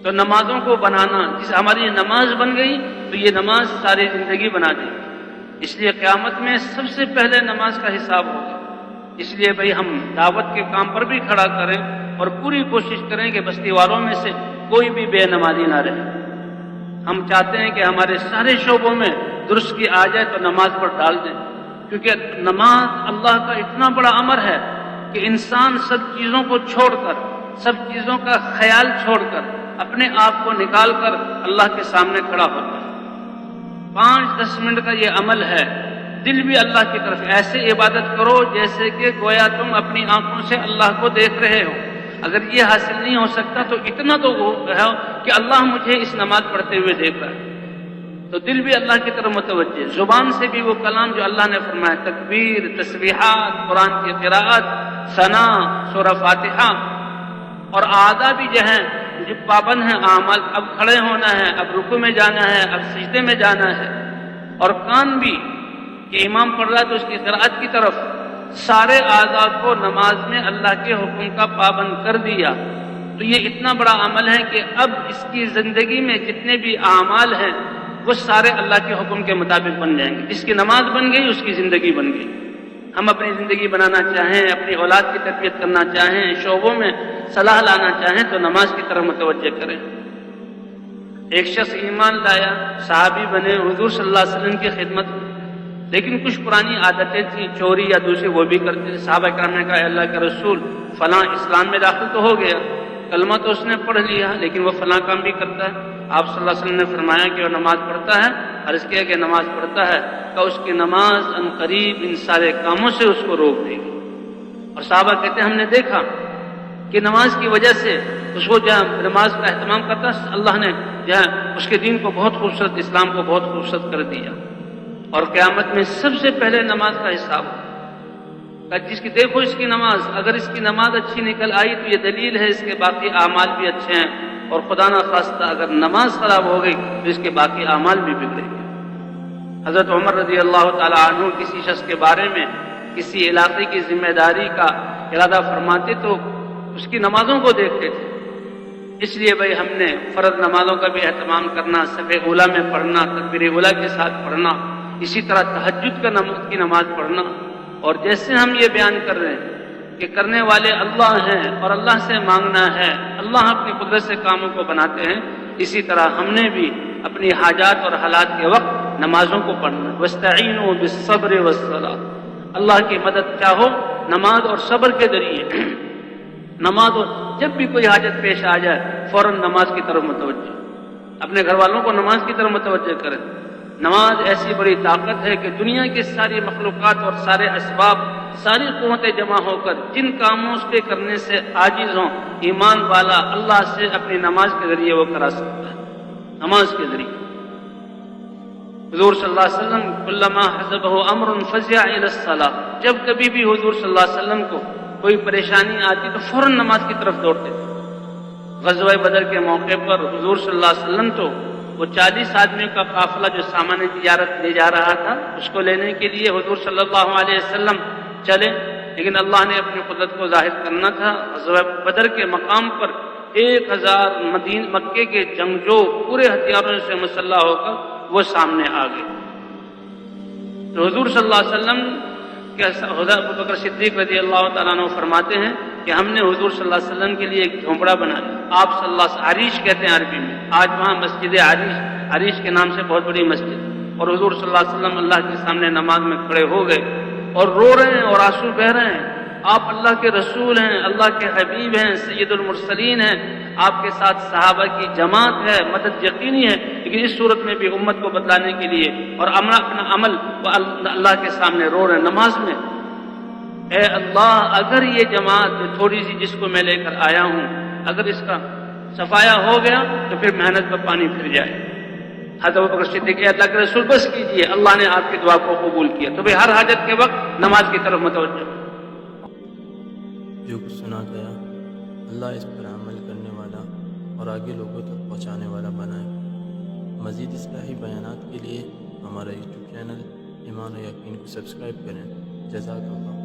تو نمازوں کو بنانا، جس ہماری نماز بن گئی تو یہ نماز ساری زندگی بنا دے گی۔ اس لیے قیامت میں سب سے پہلے نماز کا حساب ہوگا۔ اس لیے بھائی ہم دعوت کے کام پر بھی کھڑا کریں اور پوری کوشش کریں کہ بستی والوں میں سے کوئی بھی بے نمازی نہ رہے۔ ہم چاہتے ہیں کہ ہمارے سارے شعبوں میں درستگی آ جائے تو نماز پر ڈال دیں، کیونکہ نماز اللہ کا اتنا بڑا امر ہے کہ انسان سب چیزوں کو چھوڑ کر، سب چیزوں کا خیال چھوڑ کر، اپنے آپ کو نکال کر اللہ کے سامنے کھڑا ہوتا ہے۔ 5-10 منٹ کا یہ عمل ہے، دل بھی اللہ کی طرف ایسے عبادت کرو جیسے کہ گویا تم اپنی آنکھوں سے اللہ کو دیکھ رہے ہو۔ اگر یہ حاصل نہیں ہو سکتا تو اتنا تو ہے کہ اللہ مجھے اس نماز پڑھتے ہوئے دیکھ رہا ہے، تو دل بھی اللہ کی طرف متوجہ، زبان سے بھی وہ کلام جو اللہ نے فرمایا، تکبیر، تسبیحات، قرآن کی قراءت، ثنا، سورہ فاتحہ، اور اعضاء بھی جو ہیں جو پابند ہیں اعمال، اب کھڑے ہونا ہے، اب رکوع میں جانا ہے، اب سجدے میں جانا ہے، اور کان بھی کہ امام پڑھ رہا ہے تو اس کی قراءت کی طرف، سارے اعضاء کو نماز میں اللہ کے حکم کا پابند کر دیا۔ تو یہ اتنا بڑا عمل ہے کہ اب اس کی زندگی میں جتنے بھی اعمال ہیں وہ سارے اللہ کے حکم کے مطابق بن جائیں گے۔ جس کی نماز بن گئی اس کی زندگی بن گئی۔ ہم اپنی زندگی بنانا چاہیں، اپنی اولاد کی تربیت کرنا چاہیں، شعبوں میں صلاح لانا چاہیں تو نماز کی طرف متوجہ کریں۔ ایک شخص ایمان لایا، صحابی بنے، حضور صلی اللہ علیہ وسلم کی خدمت میں، لیکن کچھ پرانی عادتیں تھیں، چوری یا دوسری وہ بھی کرتے تھے۔ صحابہ کرام نے کہا، اے اللہ کے رسول، فلاں اسلام میں داخل تو ہو گیا، کلمہ تو اس نے پڑھ لیا، لیکن وہ فلاں کام بھی کرتا ہے۔ آپ صلی اللہ علیہ وسلم نے فرمایا کہ وہ نماز پڑھتا ہے، عرض کیا کہ نماز پڑھتا ہے، کہ اس کی نماز ان قریب ان سارے کاموں سے اس کو روک دے گی۔ اور صحابہ کہتے ہیں ہم نے دیکھا کہ نماز کی وجہ سے اس کو جہاں نماز کا اہتمام کرتا، اللہ نے جہاں اس کے دین کو بہت خوبصورت، اسلام کو بہت خوبصورت کر دیا۔ اور قیامت میں سب سے پہلے نماز کا حساب ہوگا۔ جس کی دیکھو اس کی نماز، اگر اس کی نماز اچھی نکل آئی تو یہ دلیل ہے اس کے باقی اعمال بھی اچھے ہیں، اور خدا نہ خواستہ اگر نماز خراب ہو گئی تو اس کے باقی اعمال بھی بگڑیں گے۔ حضرت عمر رضی اللہ تعالی عنہ کسی شخص کے بارے میں کسی علاقے کی ذمہ داری کا ارادہ فرماتے تو اس کی نمازوں کو دیکھتے تھے۔ اس لیے بھائی ہم نے فرض نمازوں کا بھی اہتمام کرنا، صف اولیٰ میں پڑھنا، تکبیر اولیٰ کے ساتھ پڑھنا، اسی طرح تہجد کی نماز پڑھنا۔ اور جیسے ہم یہ بیان کر رہے ہیں کہ کرنے والے اللہ ہیں اور اللہ سے مانگنا ہے، اللہ اپنی قدرت سے کاموں کو بناتے ہیں، اسی طرح ہم نے بھی اپنی حاجات اور حالات کے وقت نمازوں کو پڑھنا۔ وَاسْتَعِينُوا بِالصَّبْرِ وَالصَّلَاةِ، اللہ کی مدد چاہو نماز اور صبر کے ذریعے۔ نماز، اور جب بھی کوئی حاجت پیش آ جائے فوراً نماز کی طرف متوجہ، اپنے گھر والوں کو نماز کی طرف متوجہ کریں۔ نماز ایسی بڑی طاقت ہے کہ دنیا کی ساری مخلوقات اور سارے اسباب، ساری قوتیں جمع ہو کر جن کاموں اس کے کرنے سے عاجز ہوں، ایمان والا اللہ سے اپنی نماز کے ذریعے وہ کرا سکتا ہے۔ نماز کے ذریعے حضور صلی اللہ علیہ وسلم کلما حزبہ امر فزع الی الصلاۃ، جب کبھی بھی حضور صلی اللہ علیہ وسلم کو کوئی پریشانی آتی تو فوراً نماز کی طرف دوڑتے تھے۔ غزوہ بدر کے موقع پر حضور صلی اللہ علیہ وسلم تو وہ 40 آدمیوں کا قافلہ جو سامان تجارت لے جا رہا تھا اس کو لینے کے لیے حضور صلی اللہ علیہ وسلم چلے، لیکن اللہ نے اپنی قدرت کو ظاہر کرنا تھا۔ غزوہ بدر کے مقام پر 1000 مکے کے جنگجو پورے ہتھیاروں سے مسلح ہو کر وہ سامنے آ گئے۔ تو حضور صلی اللہ علیہ وسلم کہ حضرت ابوبکر صدیق رضی اللہ تعالیٰ عنہ فرماتے ہیں کہ ہم نے حضور صلی اللہ علیہ وسلم کے لیے ایک جھونپڑا بنایا، آپ صلی اللہ علیہ وسلم، عریش کہتے ہیں عربی میں، آج وہاں مسجد عریش کے نام سے بہت بڑی مسجد، اور حضور صلی اللہ علیہ وسلم اللہ کے سامنے نماز میں کھڑے ہو گئے اور رو رہے ہیں اور آنسو بہہ رہے ہیں۔ آپ اللہ کے رسول ہیں، اللہ کے حبیب ہیں، سید المرسلین ہیں، آپ کے ساتھ صحابہ کی جماعت ہے، مدد یقینی ہے، لیکن اس صورت میں بھی امت کو بتلانے کے لیے اور اپنا عمل وہ اللہ کے سامنے رو رہے ہیں نماز میں۔ اے اللہ، اگر یہ جماعت تھوڑی سی جس کو میں لے کر آیا ہوں اگر اس کا صفایا ہو گیا تو پھر محنت پر پانی پھر جائے۔ حضرت ابوبکر صدیق، اے اللہ کے رسول بس کیجئے، اللہ نے آپ کی دعا کو قبول کیا۔ تو ہر حاجت کے وقت نماز کی طرف متوجہ۔ جو کچھ سنا گیا اللہ اس پر عمل کرنے والا اور آگے لوگوں تک پہنچانے والا بنائے۔ مزید اصلاحی بیانات کے لیے ہمارا یوٹیوب چینل ایمان و یقین کو سبسکرائب کریں۔ جزاک اللہ۔